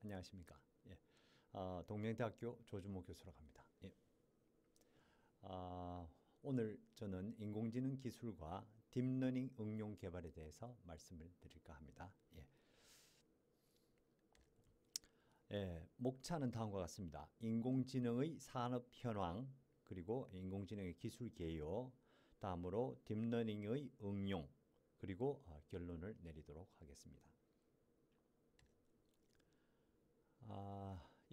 안녕하십니까. 예. 동명대학교 조준모 교수라고 합니다. 예. 오늘 저는 인공지능 기술과 딥러닝 응용 개발에 대해서 말씀을 드릴까 합니다. 예. 예, 목차는 다음과 같습니다. 인공지능의 산업 현황, 그리고 인공지능의 기술 개요, 다음으로 딥러닝의 응용, 그리고 결론을 내리도록 하겠습니다.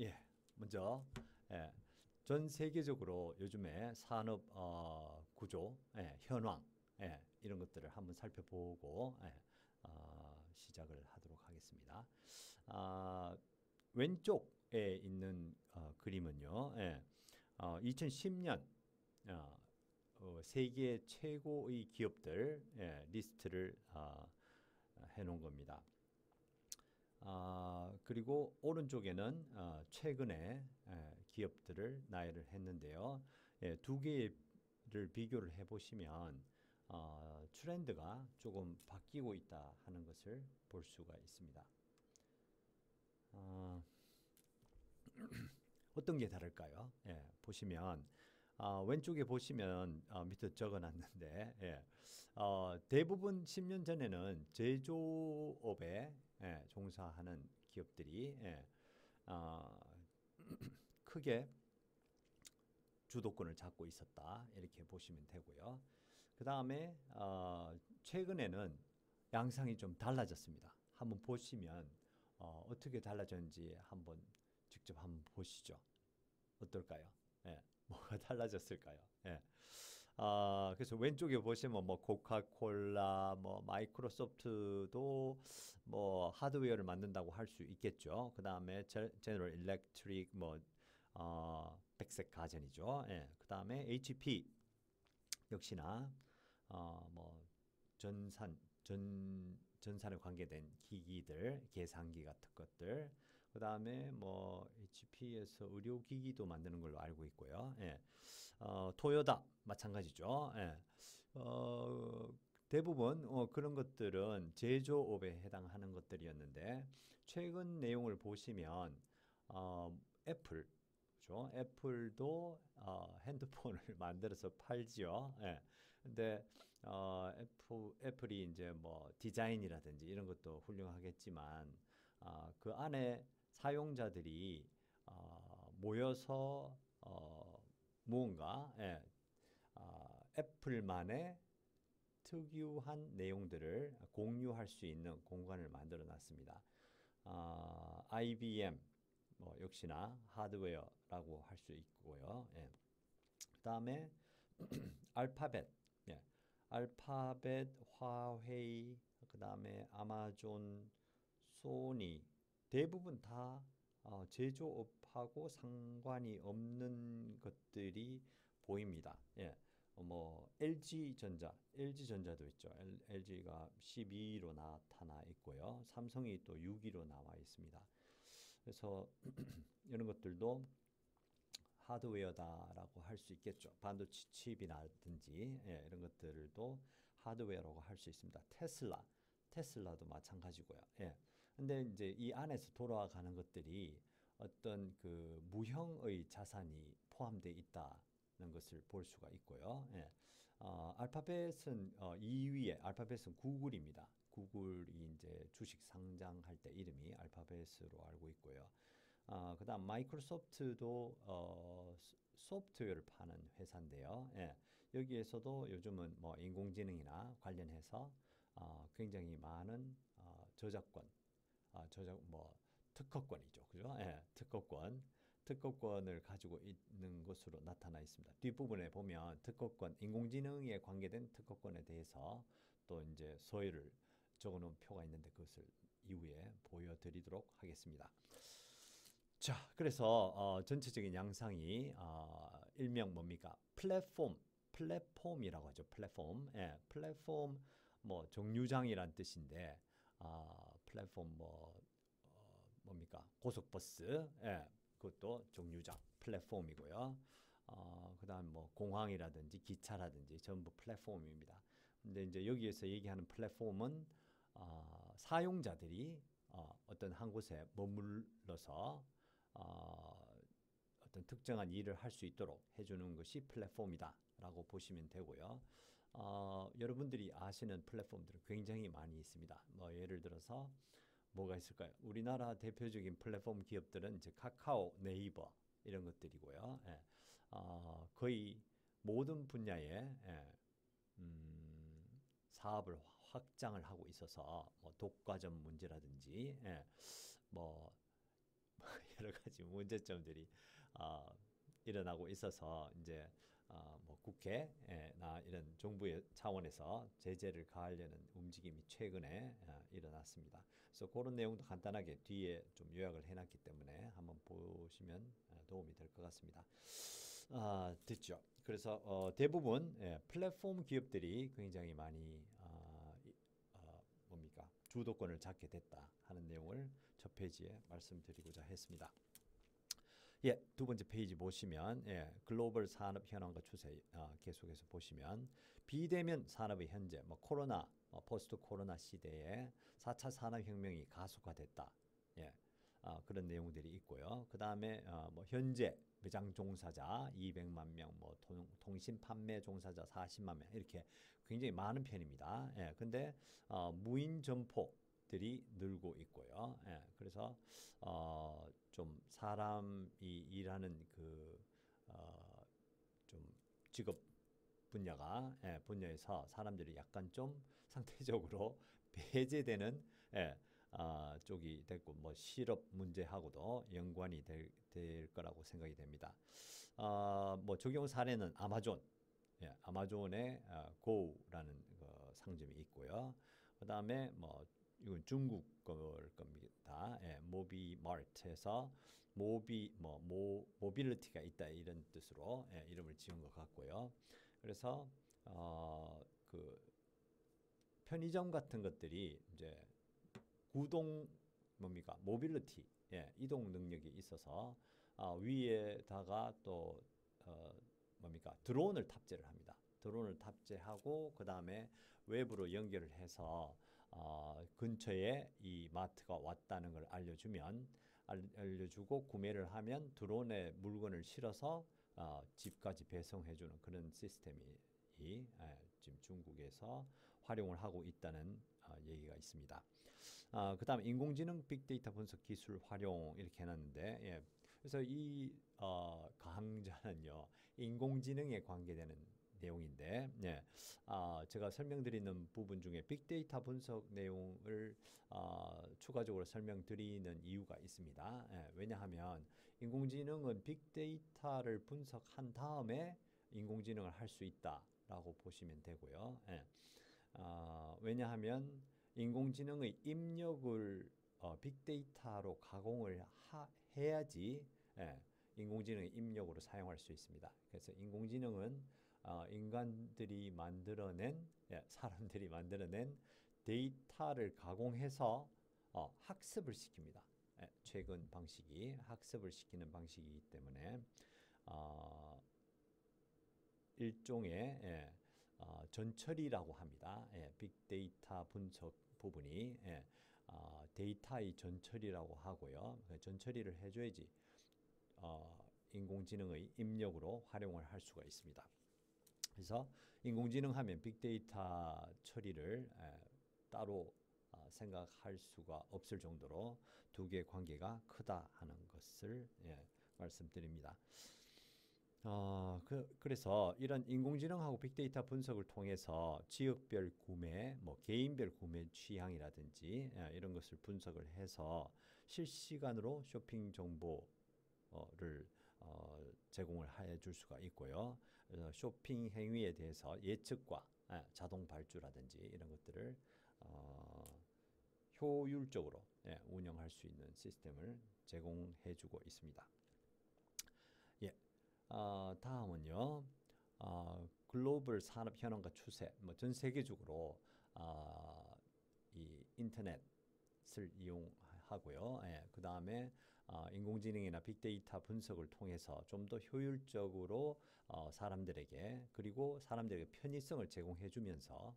예, 먼저 전 세계적으로 요즘에 산업 구조, 현황, 이런 것들을 한번 살펴보고 시작을 하도록 하겠습니다. 왼쪽에 있는 그림은요, 2010년 세계 최고의 기업들 리스트를 해놓은 겁니다. 그리고 오른쪽에는 최근에 기업들을 나열을 했는데요. 두 개를 비교를 해보시면 트렌드가 조금 바뀌고 있다 하는 것을 볼 수가 있습니다. 어떤 게 다를까요? 보시면 왼쪽에 보시면 밑에 적어놨는데 대부분 10년 전에는 제조업에 종사하는 기업들이 크게 주도권을 잡고 있었다 이렇게 보시면 되고요. 그 다음에 최근에는 양상이 좀 달라졌습니다. 한번 보시면 어떻게 달라졌는지 직접 한번 보시죠. 어떨까요? 뭐가 달라졌을까요? 그래서 왼쪽에 보시면 뭐 코카콜라, 뭐 마이크로소프트도 뭐 하드웨어를 만든다고 할 수 있겠죠. 그 다음에 제너럴 일렉트릭, 백색 가전이죠. 그 다음에 HP 역시나 뭐 전산에 관계된 기기들, 계산기 같은 것들, 그 다음에 뭐 HP에서 의료기기도 만드는 걸로 알고 있고요. 토요타 마찬가지죠. 대부분 그런 것들은 제조업에 해당하는 것들이었는데 최근 내용을 보시면 애플, 그렇죠? 애플도 핸드폰을 만들어서 팔지요. 근데 애플이 이제 뭐 디자인이라든지 이런 것도 훌륭하겠지만 그 안에 사용자들이 모여서 무언가 애플만의 특유한 내용들을 공유할 수 있는 공간을 만들어 놨습니다. IBM 뭐 역시나 하드웨어라고 할 수 있고요. 그 다음에 알파벳, 알파벳, 화웨이, 그 다음에 아마존, 소니 대부분 다 제조업하고 상관이 없는 것들이 보입니다. 뭐 LG전자도 있죠. LG가 12로 나타나 있고요. 삼성이 또 6위로 나와 있습니다. 그래서 이런 것들도 하드웨어다라고 할 수 있겠죠. 반도체 칩이라든지 이런 것들도 하드웨어라고 할 수 있습니다. 테슬라도 마찬가지고요. 근데 이제 이 안에서 돌아가는 것들이 어떤 그 무형의 자산이 포함되어 있다는 것을 볼 수가 있고요. 알파벳은 2위에 알파벳은 구글입니다. 구글이 이제 주식 상장할 때 이름이 알파벳으로 알고 있고요. 그다음 마이크로소프트도 소프트웨어를 파는 회사인데요. 여기에서도 요즘은 뭐 인공지능이나 관련해서 굉장히 많은 저작권, 특허권이죠, 그죠? 특허권을 가지고 있는 것으로 나타나 있습니다. 뒷부분에 보면 특허권, 인공지능에 관계된 특허권에 대해서 또 이제 서열을 적어놓은 표가 있는데 그것을 이후에 보여드리도록 하겠습니다. 자, 그래서 전체적인 양상이 일명 뭡니까? 플랫폼이라고 하죠. 플랫폼 뭐 정류장이란 뜻인데 플랫폼 뭡니까? 고속버스, 그것도 정류장 플랫폼이고요. 그다음 뭐 공항이라든지 기차라든지 전부 플랫폼입니다. 근데 이제 여기에서 얘기하는 플랫폼은 사용자들이 어떤 한 곳에 머물러서 어떤 특정한 일을 할 수 있도록 해주는 것이 플랫폼이다라고 보시면 되고요. 여러분들이 아시는 플랫폼들은 굉장히 많이 있습니다. 뭐 예를 들어서 뭐가 있을까요? 우리나라 대표적인 플랫폼 기업들은 이제 카카오, 네이버 이런 것들이고요. 예. 거의 모든 분야에 사업을 확장을 하고 있어서 뭐 독과점 문제라든지 뭐 여러 가지 문제점들이 일어나고 있어서 이제 뭐 국회나 이런 정부의 차원에서 제재를 가하려는 움직임이 최근에 일어났습니다. 그래서 그런 내용도 간단하게 뒤에 좀 요약을 해놨기 때문에 한번 보시면 도움이 될 것 같습니다. 됐죠. 그래서 대부분 플랫폼 기업들이 굉장히 많이 뭡니까 주도권을 잡게 됐다 하는 내용을 첫 페이지에 말씀드리고자 했습니다. 예, 두 번째 페이지 보시면 글로벌 산업 현황과 추세 계속해서 보시면 비대면 산업의 현재 뭐 코로나 포스트 코로나 시대에 4차 산업혁명이 가속화됐다. 그런 내용들이 있고요. 그 다음에 뭐 현재 매장 종사자 200만 명, 뭐 통신 판매 종사자 40만 명 이렇게 굉장히 많은 편입니다. 근데 무인 점포들이 늘고 있고요. 그래서 좀 사람이 일하는 좀 직업 분야에서 사람들이 약간 좀 상대적으로 배제되는 쪽이 됐고 뭐 실업 문제하고도 연관이 될 거라고 생각이 됩니다. 뭐 적용 사례는 아마존, 아마존의 고라는 상점이 있고요. 그 다음에 뭐 이건 중국 걸 겁니다. 모비마트에서 모빌리티가 있다 이런 뜻으로 이름을 지은 것 같고요. 그래서 그 편의점 같은 것들이 이제 모빌리티 이동 능력이 있어서 위에다가 또 드론을 탑재를 합니다. 드론을 탑재하고 그 다음에 외부로 연결을 해서 근처에 이 마트가 왔다는 걸 알려주고 구매를 하면 드론에 물건을 실어서 집까지 배송해주는 그런 시스템이 지금 중국에서 활용을 하고 있다는 얘기가 있습니다. 그 다음 인공지능 빅데이터 분석 기술 활용 이렇게 해놨는데 그래서 이 강좌는요 인공지능에 관계되는 내용인데 제가 설명드리는 부분 중에 빅데이터 분석 내용을 추가적으로 설명드리는 이유가 있습니다. 왜냐하면 인공지능은 빅데이터를 분석한 다음에 인공지능을 할 수 있다라고 보시면 되고요. 왜냐하면 인공지능의 입력을 빅데이터로 가공을 해야지 인공지능의 입력으로 사용할 수 있습니다. 그래서 인공지능은 인간들이 만들어낸 사람들이 만들어낸 데이터를 가공해서 학습을 시킵니다. 최근 방식이 학습을 시키는 방식이기 때문에 일종의 전처리라고 합니다. 빅데이터 분석 부분이 데이터의 전처리라고 하고요. 전처리를 해줘야지 인공지능의 입력으로 활용을 할 수가 있습니다. 그래서 인공지능 하면 빅데이터 처리를 따로 생각할 수가 없을 정도로 두 개의 관계가 크다 하는 것을 말씀드립니다. 그래서 이런 인공지능하고 빅데이터 분석을 통해서 지역별 구매, 뭐 개인별 구매 취향이라든지 이런 것을 분석을 해서 실시간으로 쇼핑 정보를 제공을 해줄 수가 있고요. 그래서 쇼핑 행위에 대해서 예측과 자동 발주라든지 이런 것들을 효율적으로 운영할 수 있는 시스템을 제공해주고 있습니다. 다음은요. 글로벌 산업 현황과 추세, 뭐 전 세계적으로 이 인터넷을 이용하고요. 그 다음에 인공지능이나 빅데이터 분석을 통해서 좀 더 효율적으로 사람들에게 그리고 사람들에게 편의성을 제공해주면서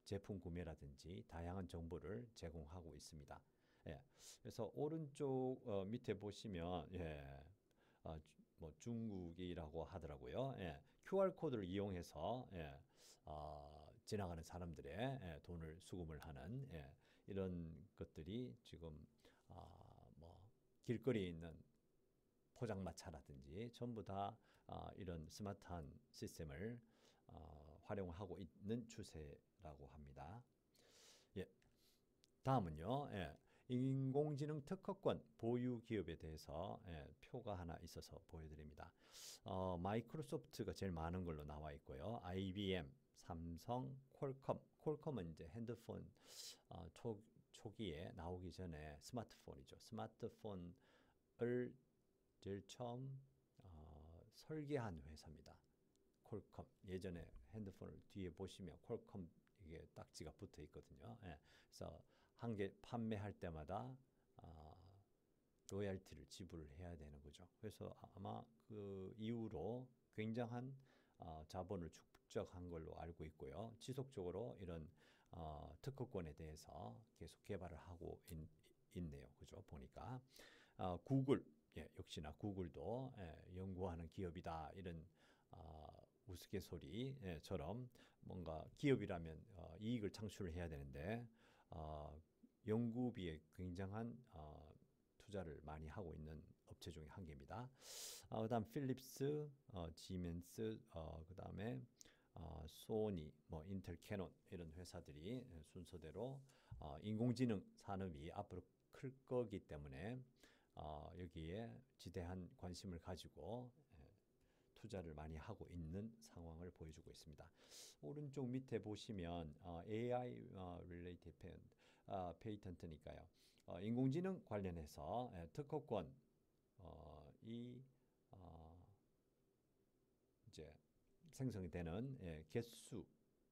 제품 구매라든지 다양한 정보를 제공하고 있습니다. 예, 그래서 오른쪽 밑에 보시면 뭐 중국이라고 하더라고요. 예, QR 코드를 이용해서 지나가는 사람들의 돈을 수금을 하는 이런 것들이 지금 뭐 길거리에 있는 포장마차라든지 전부 다 이런 스마트한 시스템을 활용하고 있는 추세라고 합니다. 예, 다음은요. 인공지능 특허권 보유 기업에 대해서 표가 하나 있어서 보여드립니다. 마이크로소프트가 제일 많은 걸로 나와 있고요. IBM, 삼성, 퀄컴은 이제 핸드폰 초기에 나오기 전에 스마트폰이죠. 스마트폰을 제일 처음 설계한 회사입니다. 퀄컴. 예전에 핸드폰을 뒤에 보시면 퀄컴 이게 딱지가 붙어 있거든요. 그래서 한 개 판매할 때마다 로열티를 지불을 해야 되는 거죠. 그래서 아마 그 이후로 굉장한 자본을 축적한 걸로 알고 있고요. 지속적으로 이런 특허권에 대해서 계속 개발을 하고 있네요. 그죠? 보니까 구글, 역시나 구글도 연구하는 기업이다. 이런 우스갯소리처럼 뭔가 기업이라면 이익을 창출을 해야 되는데 연구비에 굉장한 투자를 많이 하고 있는 업체 중에 한 개입니다. 그다음 필립스, 지멘스, 그다음에 소니, 뭐 인텔, 캐논 이런 회사들이 순서대로 인공지능 산업이 앞으로 클 거기 때문에 여기에 지대한 관심을 가지고 투자를 많이 하고 있는 상황을 보여주고 있습니다. 오른쪽 밑에 보시면 AI related 페이턴트니까요. 인공지능 관련해서 특허권 이제 생성이 되는 개수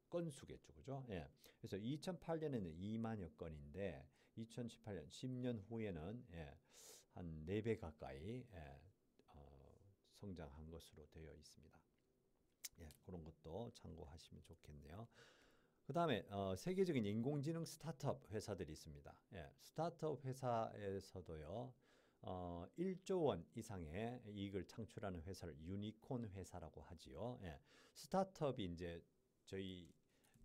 건수겠죠, 그죠? 그래서 2008년에는 2만여 건인데 2018년 10년 후에는 한 4배 가까이 성장한 것으로 되어 있습니다. 그런 것도 참고하시면 좋겠네요. 그 다음에 세계적인 인공지능 스타트업 회사들이 있습니다. 스타트업 회사에서도요. 1조 원 이상의 이익을 창출하는 회사를 유니콘 회사라고 하지요. 스타트업이 이제 저희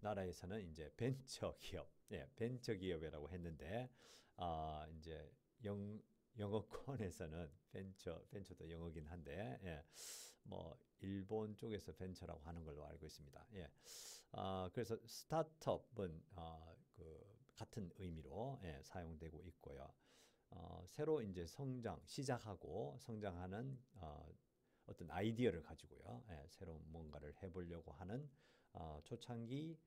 나라에서는 이제 벤처 기업, 벤처 기업이라고 했는데 이제 영어권에서는 벤처도 영어긴 한데 뭐 일본 쪽에서 벤처라고 하는 걸로 알고 있습니다. 그래서 스타트업은 그 같은 의미로 사용되고 있고요. 새로 이제 시작하고 성장하는 어떤 아이디어를 가지고요. 새로운 뭔가를 해보려고 하는 초창기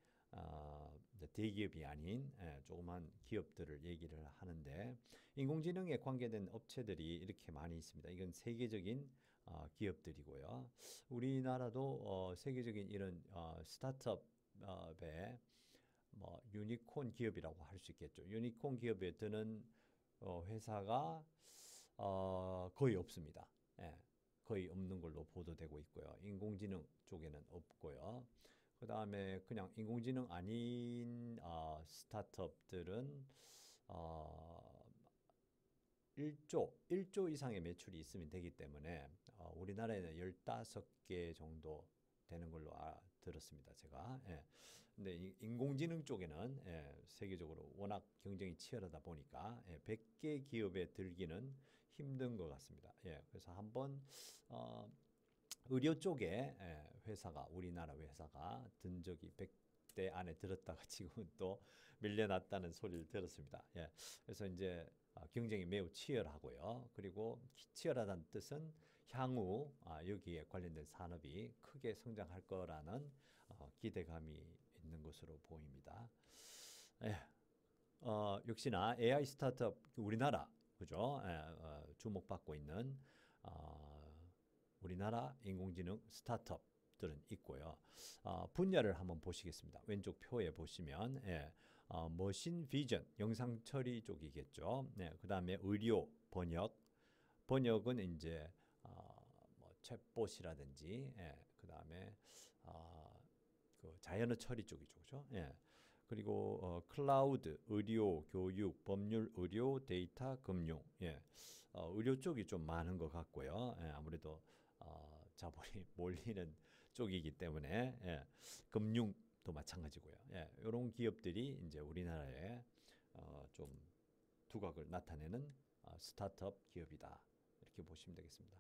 대기업이 아닌 조그만 기업들을 얘기를 하는데 인공지능에 관계된 업체들이 이렇게 많이 있습니다. 이건 세계적인 기업들이고요. 우리나라도 세계적인 이런 스타트업의 뭐 유니콘 기업이라고 할 수 있겠죠. 유니콘 기업에 드는 회사가 거의 없습니다. 거의 없는 걸로 보도되고 있고요. 인공지능 쪽에는 없고요. 그 다음에 그냥 인공지능 아닌 스타트업들은 1조 이상의 매출이 있으면 되기 때문에 우리나라에는 15개 정도 되는 걸로 들었습니다. 제가. 근데 인공지능 쪽에는 세계적으로 워낙 경쟁이 치열하다 보니까 100개 기업에 들기는 힘든 것 같습니다. 그래서 한번 의료 쪽에 우리나라 회사가 든 적이 100대 안에 들었다가 지금은 또 밀려났다는 소리를 들었습니다. 그래서 이제 경쟁이 매우 치열하고요. 그리고 치열하다는 뜻은 향후 여기에 관련된 산업이 크게 성장할 거라는 기대감이 있는 것으로 보입니다. 역시나 AI 스타트업 우리나라 그죠? 주목받고 있는 우리나라 인공지능 스타트업들은 있고요. 분야를 한번 보시겠습니다. 왼쪽 표에 보시면 머신 비전 영상 처리 쪽이겠죠. 그 다음에 의료 번역은 이제 뭐 챗봇이라든지 그 다음에 그 자연어 처리 쪽이죠, 그죠? 그리고 클라우드, 의료, 교육, 법률, 의료, 데이터, 금융. 예. 의료 쪽이 좀 많은 것 같고요. 예, 아무래도 자본이 몰리는 쪽이기 때문에 예, 금융도 마찬가지고요. 예, 이런 기업들이 이제 우리나라에 좀 두각을 나타내는 스타트업 기업이다. 이렇게 보시면 되겠습니다.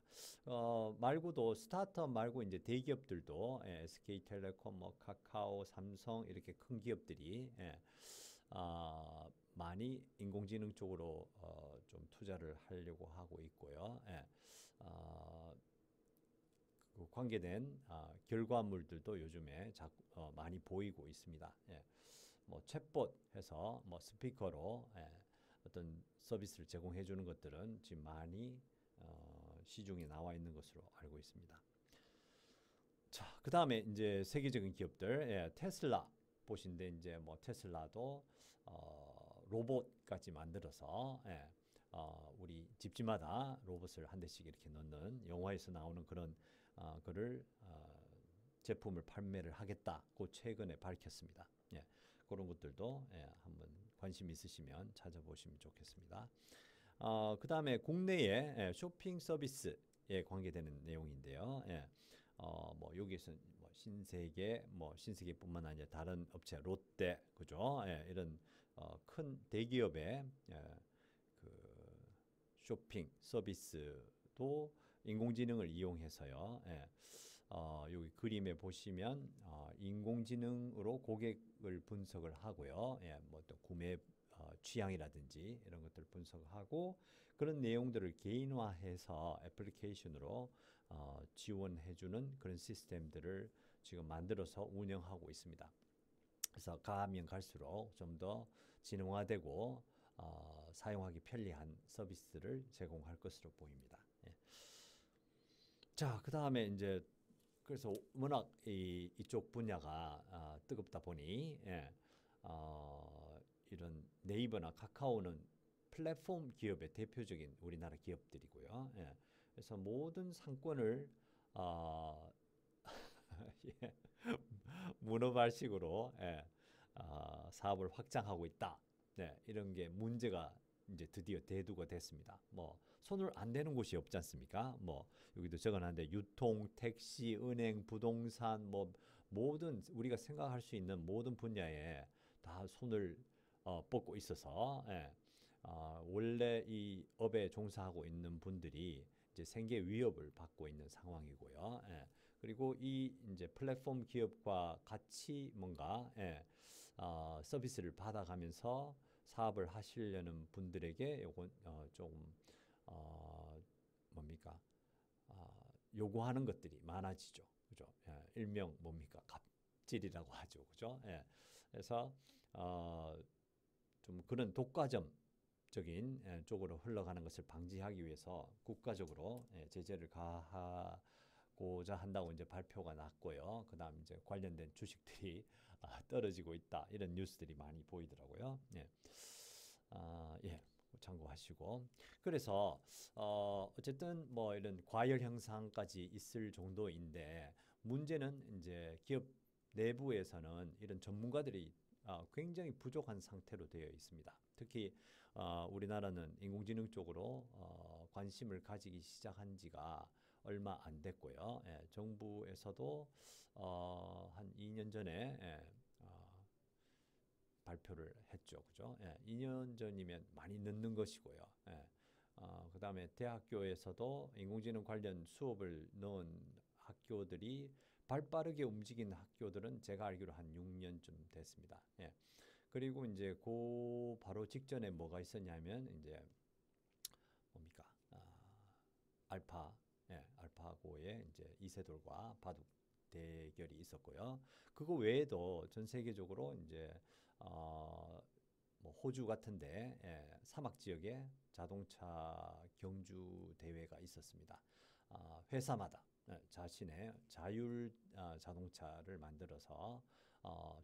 말고도 스타트업 말고 이제 대기업들도 예, SK텔레콤, 뭐 카카오, 삼성 이렇게 큰 기업들이 예, 많이 인공지능 쪽으로 좀 투자를 하려고 하고 있고요. 예, 그 관계된 결과물들도 요즘에 많이 보이고 있습니다. 예, 뭐 챗봇 해서 뭐 스피커로 예, 어떤 서비스를 제공해 주는 것들은 지금 많이 시중에 나와 있는 것으로 알고 있습니다. 자, 그 다음에 이제 세계적인 기업들, 예, 테슬라 보신데 이제 뭐 테슬라도 로봇까지 만들어서 예, 우리 집집마다 로봇을 한 대씩 이렇게 넣는 영화에서 나오는 그런 그를 제품을 판매를 하겠다고 최근에 밝혔습니다. 예, 그런 것들도 예, 한번 관심 있으시면 찾아보시면 좋겠습니다. 그 다음에 국내의 예, 쇼핑 서비스에 관계되는 내용인데요. 예, 뭐 여기에서 뭐 신세계, 뭐 신세계뿐만 아니라 다른 업체, 롯데, 그죠? 예, 이런 큰 대기업의 예, 그 쇼핑 서비스도 인공지능을 이용해서요. 예, 여기 그림에 보시면 인공지능으로 고객을 분석을 하고요. 예, 뭐 또 구매 취향이라든지 이런 것들을 분석하고 그런 내용들을 개인화해서 애플리케이션으로 지원해주는 그런 시스템들을 지금 만들어서 운영하고 있습니다. 그래서 가면 갈수록 좀 더 지능화되고 사용하기 편리한 서비스를 제공할 것으로 보입니다. 예. 자, 그 다음에 이제 그래서 워낙 이쪽 분야가 뜨겁다 보니 예, 이런 네이버나 카카오는 플랫폼 기업의 대표적인 우리나라 기업들이고요. 예, 그래서 모든 상권을 예, 문어발식으로 예, 사업을 확장하고 있다. 네, 이런 게 문제가 이제 드디어 대두가 됐습니다. 뭐 손을 안 대는 곳이 없지 않습니까? 뭐 여기도 적어놨는데 유통, 택시, 은행, 부동산 뭐 모든 우리가 생각할 수 있는 모든 분야에 다 손을 뻗고 있어서 예, 원래 이 업에 종사하고 있는 분들이 이제 생계 위협을 받고 있는 상황이고요. 예. 그리고 이 이제 플랫폼 기업과 같이 뭔가 예, 서비스를 받아가면서 사업을 하시려는 분들에게 요건 조금 뭡니까 요구하는 것들이 많아지죠, 그죠? 예, 일명 뭡니까 갑질이라고 하죠, 그죠? 예, 그래서 좀 그런 독과점적인 쪽으로 흘러가는 것을 방지하기 위해서 국가적으로 제재를 가하고자 한다고 이제 발표가 났고요. 그다음 이제 관련된 주식들이 떨어지고 있다 이런 뉴스들이 많이 보이더라고요. 예, 예. 참고하시고 그래서 어쨌든 뭐 이런 과열 현상까지 있을 정도인데 문제는 이제 기업 내부에서는 이런 전문가들이 굉장히 부족한 상태로 되어 있습니다. 특히 우리나라는 인공지능 쪽으로 관심을 가지기 시작한 지가 얼마 안 됐고요. 예, 정부에서도 한 2년 전에 발표를 했죠. 그죠? 예, 2년 전이면 많이 늦는 것이고요. 예, 그 다음에 대학교에서도 인공지능 관련 수업을 넣은 학교들이 발빠르게 움직이는 학교들은 제가 알기로 한 6년쯤 됐습니다. 예. 그리고 이제 그 바로 직전에 뭐가 있었냐면 이제 뭡니까? 알파, 예, 알파고의 이제 이세돌과 바둑 대결이 있었고요. 그거 외에도 전 세계적으로 이제 뭐 호주 같은데 예, 사막 지역에 자동차 경주 대회가 있었습니다. 회사마다 자신의 자율 자동차를 만들어서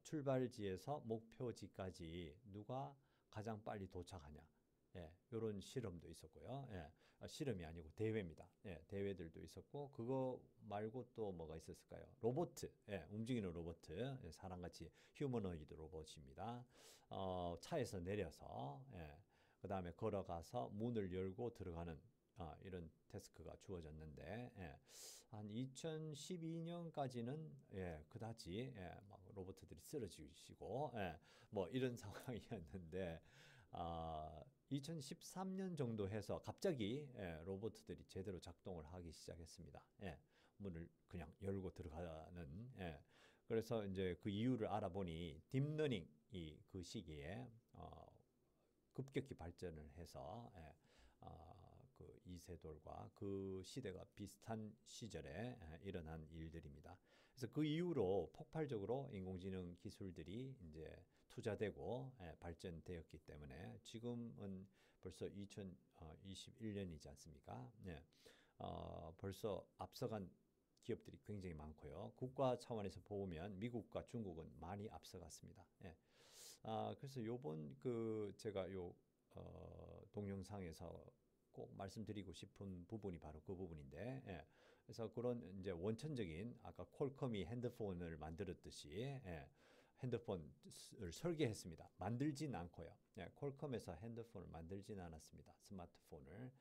출발지에서 목표지까지 누가 가장 빨리 도착하냐 예, 이런 실험도 있었고요. 예, 실험이 아니고 대회입니다. 예, 대회들도 있었고 그거 말고 또 뭐가 있었을까요? 로봇, 예, 움직이는 로봇, 예, 사람같이 휴머노이드 로봇입니다. 차에서 내려서 예, 그 다음에 걸어가서 문을 열고 들어가는 이런 태스크가 주어졌는데 예, 한 2012년까지는 예, 그다지 예, 막 로봇들이 쓰러지시고 예, 뭐 이런 상황이었는데 2013년 정도 해서 갑자기 예, 로봇들이 제대로 작동을 하기 시작했습니다. 예, 문을 그냥 열고 들어가는 예. 그래서 이제 그 이유를 알아보니 딥러닝이 그 시기에 급격히 발전을 해서 예, 그 이세돌과 그 시대가 비슷한 시절에 일어난 일들입니다. 그래서 그 이후로 폭발적으로 인공지능 기술들이 이제 투자되고 발전되었기 때문에 지금은 벌써 2021년이지 않습니까? 네. 벌써 앞서간 기업들이 굉장히 많고요. 국가 차원에서 보면 미국과 중국은 많이 앞서갔습니다. 예. 그래서 요번 그 제가 요 동영상에서 꼭 말씀드리고 싶은 부분이 바로 그 부분인데, 예. 그래서 그런 이제 원천적인 아까 퀄컴이 핸드폰을 만들었듯이 예. 핸드폰을 설계했습니다. 만들진 않고요. 예. 퀄컴에서 핸드폰을 만들진 않았습니다. 스마트폰을.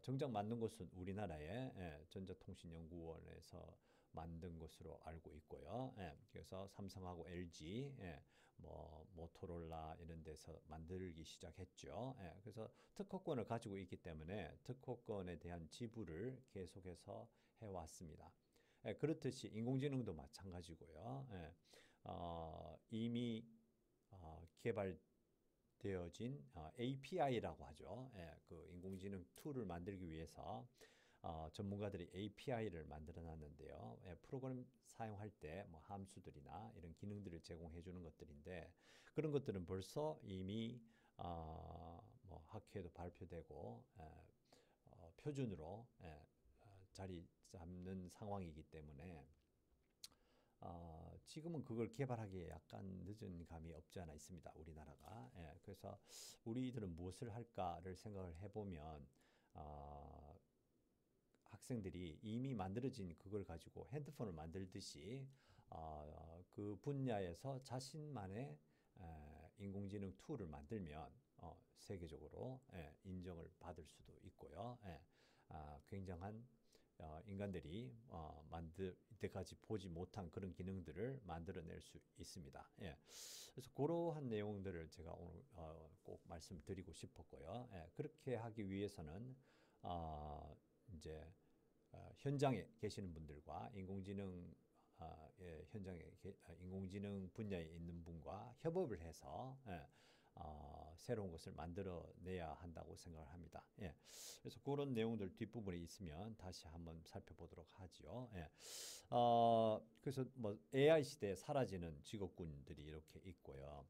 정작 만든 것은 우리나라의 예. 전자통신연구원에서 만든 것으로 알고 있고요. 예. 그래서 삼성하고 LG, 예. 뭐 모토로라 이런 데서 만들기 시작했죠. 예, 그래서 특허권을 가지고 있기 때문에 특허권에 대한 지불을 계속해서 해왔습니다. 예, 그렇듯이 인공지능도 마찬가지고요. 예, 이미 개발되어진 API라고 하죠. 예, 그 인공지능 툴을 만들기 위해서 전문가들이 API를 만들어 놨는데요. 예, 프로그램 사용할 때 뭐 함수들이나 이런 기능들을 제공해 주는 것들인데 그런 것들은 벌써 이미 뭐 학회에도 발표되고 표준으로 자리 잡는 상황이기 때문에 지금은 그걸 개발하기에 약간 늦은 감이 없지 않아 있습니다. 우리나라가. 예, 그래서 우리들은 무엇을 할까를 생각을 해보면 학생들이 이미 만들어진 그걸 가지고 핸드폰을 만들듯이 그 분야에서 자신만의 인공지능 툴을 만들면 세계적으로 인정을 받을 수도 있고요. 굉장한 인간들이 이때까지 보지 못한 그런 기능들을 만들어낼 수 있습니다. 예. 그래서 그러한 내용들을 제가 오늘 꼭 말씀드리고 싶었고요. 예. 그렇게 하기 위해서는 이제 현장에 계시는 분들과 인공지능 현장에 인공지능 분야에 있는 분과 협업을 해서 새로운 것을 만들어내야 한다고 생각을 합니다. 예. 그래서 그런 내용들 뒷부분에 있으면 다시 한번 살펴보도록 하죠. 예. 그래서 뭐 AI 시대에 사라지는 직업군들이 이렇게 있고요.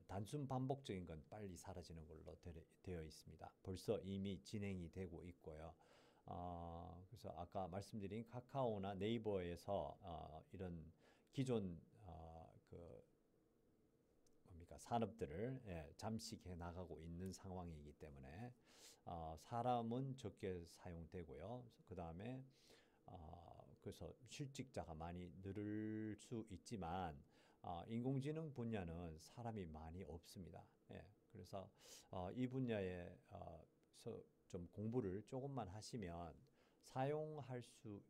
단순 반복적인 건 빨리 사라지는 걸로 되어 있습니다. 벌써 이미 진행이 되고 있고요. 그래서 아까 말씀드린 카카오나 네이버에서 이런 기존 그 뭡니까 산업들을 잠식해 나가고 있는 상황이기 때문에 사람은 적게 사용되고요. 그 다음에 그래서 실직자가 많이 늘을 수 있지만 인공지능 분야는 사람이 많이 없습니다. 예, 그래서 이 분야에서 좀 공부를 조금만 하시면 사용할 수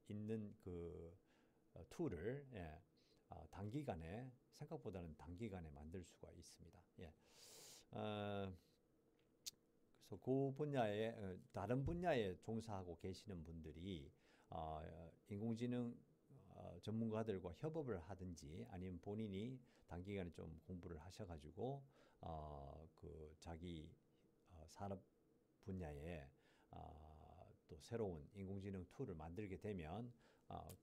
있는 그 툴을 단기간에 생각보다는 단기간에 만들 수가 있습니다. 예. 그래서 그 분야에 다른 분야에 종사하고 계시는 분들이 인공지능 전문가들과 협업을 하든지 아니면 본인이 단기간에 좀 공부를 하셔가지고 그 자기 산업 분야에 또 새로운 인공지능 툴을 만들게 되면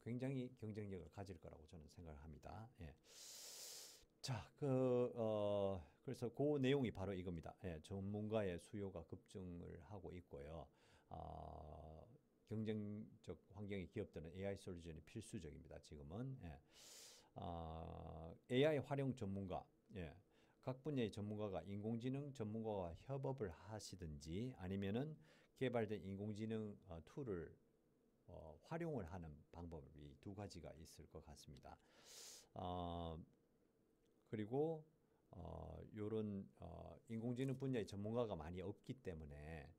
굉장히 경쟁력을 가질 거라고 저는 생각을 합니다. 예. 자, 그래서 그 내용이 바로 이겁니다. 예, 전문가의 수요가 급증을 하고 있고요. 경쟁적 환경의 기업들은 AI 솔루션이 필수적입니다. 지금은 AI 활용 전문가, 예, 각 분야의 전문가가 인공지능 전문가와 협업을 하시든지 아니면은 개발된 인공지능 툴을 활용을 하는 방법이 두 가지가 있을 것 같습니다. 그리고 요런 인공지능 분야의 전문가가 많이 없기 때문에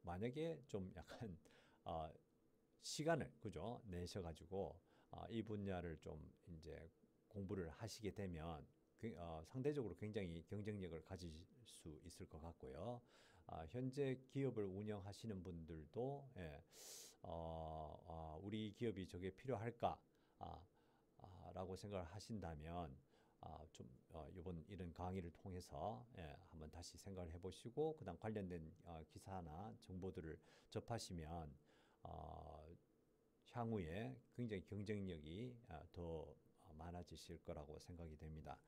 만약에 좀 약간 시간을 그죠 내셔가지고 이 분야를 좀 이제 공부를 하시게 되면 상대적으로 굉장히 경쟁력을 가질 수 있을 것 같고요. 현재 기업을 운영하시는 분들도 예, 우리 기업이 저게 필요할까? 라고 생각을 하신다면 좀 이번 이런 강의를 통해서 한번 다시 생각을 해보시고 그다음 관련된 기사나 정보들을 접하시면 향후에 굉장히 경쟁력이 더 많아지실 거라고 생각이 됩니다.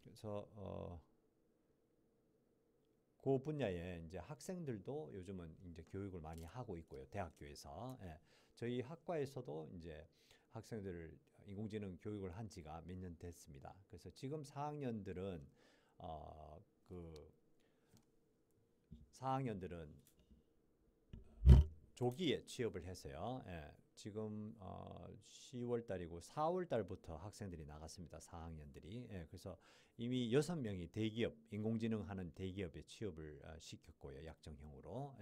그래서 그 분야에 이제 학생들도 요즘은 이제 교육을 많이 하고 있고요. 대학교에서. 저희 학과에서도 이제 학생들을 인공지능 교육을 한 지가 몇 년 됐습니다. 그래서 지금 4학년들은 그 4학년들은 조기에 취업을 해서요. 지금 10월 달이고 4월 달부터 학생들이 나갔습니다. 4학년들이. 그래서 이미 6명이 대기업, 인공지능 하는 대기업에 취업을 시켰고요. 약정형으로.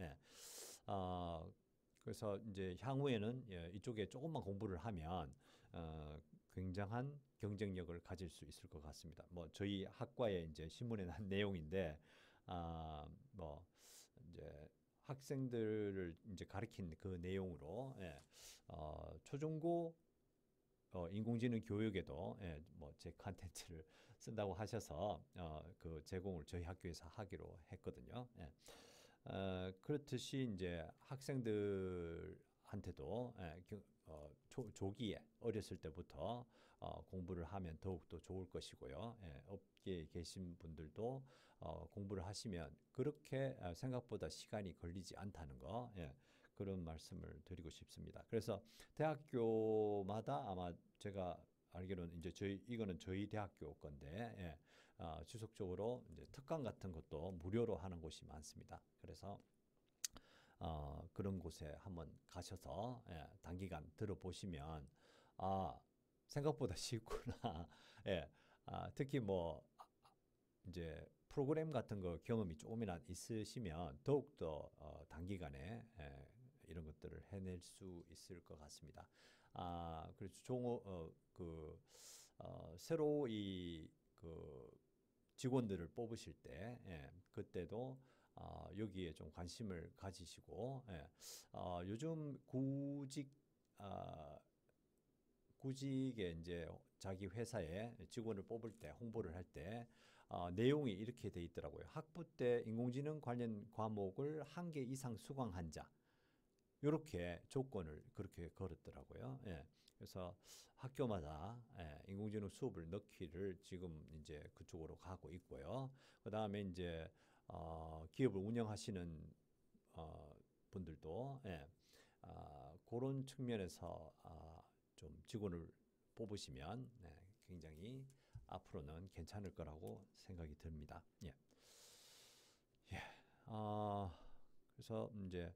그래서 이제 향후에는 이쪽에 조금만 공부를 하면 굉장한 경쟁력을 가질 수 있을 것 같습니다. 뭐 저희 학과에 이제 신문에 난 내용인데 뭐 이제 학생들을 이제 가르친 그 내용으로 초중고 인공지능 교육에도 뭐 제 컨텐츠를 쓴다고 하셔서 그 제공을 저희 학교에서 하기로 했거든요. 그렇듯이 이제 학생들한테도 조기에 어렸을 때부터 공부를 하면 더욱더 좋을 것이고요. 업계에 계신 분들도 공부를 하시면 그렇게 생각보다 시간이 걸리지 않다는 거 그런 말씀을 드리고 싶습니다. 그래서 대학교마다 아마 제가 알기로는 이제 이거는 저희 대학교 건데 지속적으로 이제 특강 같은 것도 무료로 하는 곳이 많습니다. 그래서 그런 곳에 한번 가셔서 단기간 들어보시면 생각보다 쉽구나. 특히 뭐 이제 프로그램 같은 거 경험이 조금이나 있으시면 더욱더 단기간에 이런 것들을 해낼 수 있을 것 같습니다. 그래서 새로 그 직원들을 뽑으실 때 그때도 여기에 좀 관심을 가지시고 요즘 구직에 이제 자기 회사에 직원을 뽑을 때 홍보를 할 때 내용이 이렇게 돼 있더라고요. 학부 때 인공지능 관련 과목을 1개 이상 수강한 자 이렇게 조건을 그렇게 걸었더라고요. 그래서 학교마다 인공지능 수업을 넣기를 지금 이제 그쪽으로 가고 있고요. 그 다음에 이제 기업을 운영하시는 분들도 그런 측면에서 좀 직원을 뽑으시면 굉장히 앞으로는 괜찮을 거라고 생각이 듭니다. 그래서 이제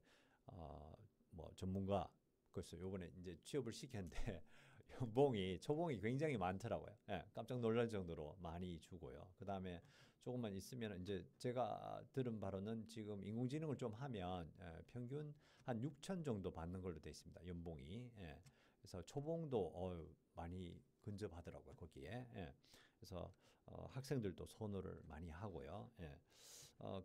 뭐 전문가 그래서 요번에 이제 취업을 시켰는데 초봉이 굉장히 많더라고요. 깜짝 놀랄 정도로 많이 주고요. 그 다음에 조금만 있으면 이제 제가 들은 바로는 지금 인공지능을 좀 하면 평균 한 6천 정도 받는 걸로 되어 있습니다. 연봉이. 그래서 초봉도 많이 근접하더라고요. 거기에. 그래서 학생들도 선호를 많이 하고요.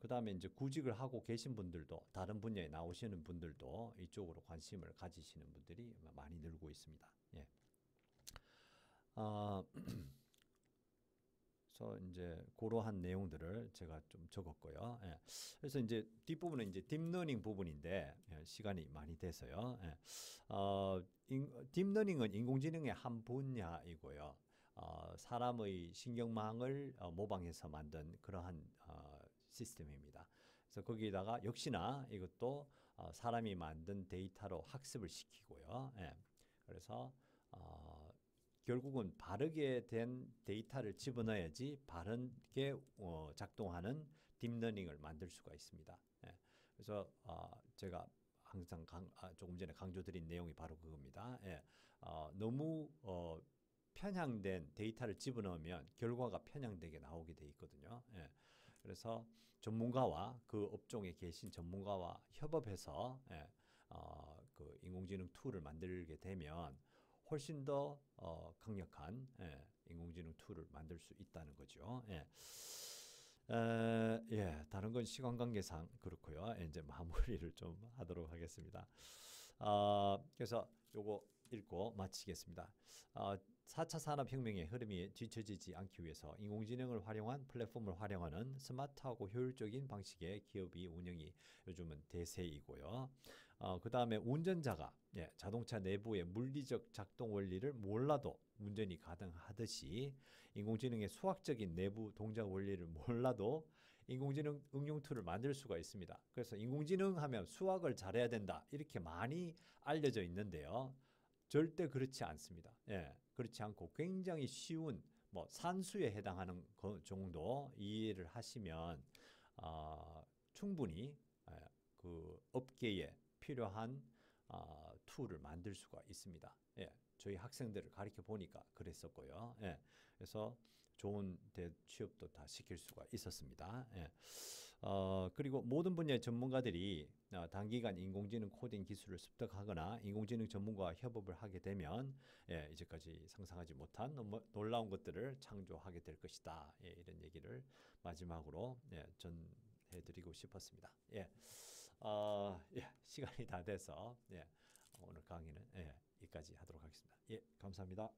그 다음에 이제 구직을 하고 계신 분들도 다른 분야에 나오시는 분들도 이쪽으로 관심을 가지시는 분들이 많이 늘고 있습니다. 그래서 이제 그러한 내용들을 제가 좀 적었고요. 그래서 이제 뒷부분은 이제 딥러닝 부분인데 시간이 많이 돼서요. 딥러닝은 인공지능의 한 분야이고요. 사람의 신경망을 모방해서 만든 그러한 시스템입니다. 그래서 거기에다가 역시나 이것도 사람이 만든 데이터로 학습을 시키고요. 그래서 결국은 바르게 된 데이터를 집어넣어야지 바르게 작동하는 딥러닝을 만들 수가 있습니다. 예. 그래서 제가 항상 조금 전에 강조드린 내용이 바로 그겁니다. 예. 너무 편향된 데이터를 집어넣으면 결과가 편향되게 나오게 돼 있거든요. 예. 그래서 전문가와 그 업종에 계신 전문가와 협업해서 그 인공지능 툴을 만들게 되면 훨씬 더 강력한 인공지능 툴을 만들 수 있다는 거죠. 예. 다른 건 시간 관계상 그렇고요. 이제 마무리를 좀 하도록 하겠습니다. 그래서 요거 읽고 마치겠습니다. 4차 산업혁명의 흐름이 뒤처지지 않기 위해서 인공지능을 활용한 플랫폼을 활용하는 스마트하고 효율적인 방식의 기업이 운영이 요즘은 대세이고요. 그 다음에 운전자가 자동차 내부의 물리적 작동 원리를 몰라도 운전이 가능하듯이 인공지능의 수학적인 내부 동작 원리를 몰라도 인공지능 응용 툴을 만들 수가 있습니다. 그래서 인공지능 하면 수학을 잘해야 된다 이렇게 많이 알려져 있는데요. 절대 그렇지 않습니다. 그렇지 않고 굉장히 쉬운 뭐 산수에 해당하는 그 정도 이해를 하시면 충분히 그 업계에 필요한 툴을 만들 수가 있습니다. 저희 학생들을 가르쳐 보니까 그랬었고요. 그래서 좋은 취업도 다 시킬 수가 있었습니다. 그리고 모든 분야의 전문가들이 단기간 인공지능 코딩 기술을 습득하거나 인공지능 전문가와 협업을 하게 되면 이제까지 상상하지 못한 놀라운 것들을 창조하게 될 것이다. 이런 얘기를 마지막으로 전해드리고 싶었습니다. 시간이 다 돼서 오늘 강의는 여기까지 하도록 하겠습니다. 감사합니다.